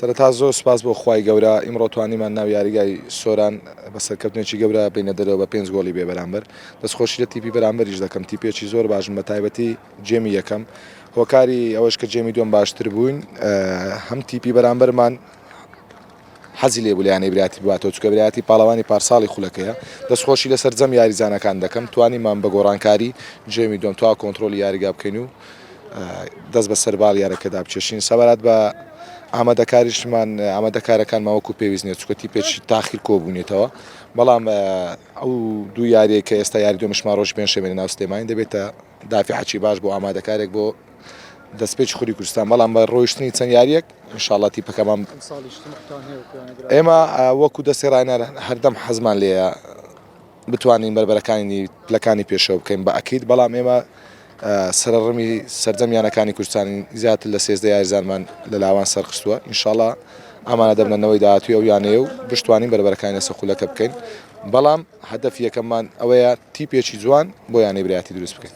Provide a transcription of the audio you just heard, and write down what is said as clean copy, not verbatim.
سەرەتا زۆر سپاس بۆ خوای گەورە ئیمڕۆ توانیمان ناو یاریگای سۆران بە سەرکەوتنێکی گەورە بینە دەرەوە بە 5 گۆڵی بێ بەرامبەر دەستخۆشی لە تیپی بەرامبەریش دەکەم تیپێکی زۆر باشن بە تایبەتی جێمی یەکەم هۆکاری ئەوەش کە جێمی دوم باشتر بووین هەم تیپی بەرامبەرمان حەزی لێ بولیانەی براتی بواتەوە چکە برایەتی پاڵەوانی پارساڵی خولەکەیە دەستخۆشی لەسەر جەم یاریزانەکان دەکەم توانیمان بە گۆڕانکاری جێمی دوم تا کۆنتترۆلی یاریگا بکەین و دەست بە سەرباڵ یارەکەدا بچێشین سەبارەت بە ئامادەکاریشمان ئامادەکارەکان ماوەکو پێویست نیە چکە تیپێکی تاخیر کۆبوونێتەوە بەڵام ئەو دوو یاریە کە ئێستا یاری دومشمان ڕۆژ پێنج شەمێنە ناو سلێمانی دەبێتە دافعی باش بۆ ئامادەکارێک بۆ دەستپێکی خوری کوردستان بەڵام بە ڕۆیشتنی چەند یاریەک ئینشاڵڵا تیپەکەمان ئێمە وەکو دەستی ڕایەنە هەردەم حەزمان لێیە بتوانین بەربەرەکانی پلەکانی پێشەوە بکەین بە ئەکید بەڵام ئێمە سەرڕمی سەرجەمیانەکانی کوردستانی زیاتر لە 13 یاریزانمان لە لاوان سەرخستووە ئینشاڵڵا ئامانە دەبنەوەی داهاتوی ئەو یانەیە و بشتوانین بەربەرەکانی لەسەر خولەکە بکەین بەڵام هەدەف یەکەممان ئەوەیە تیپێکی جوان بۆ یانەی برایەتی دروست بکەین.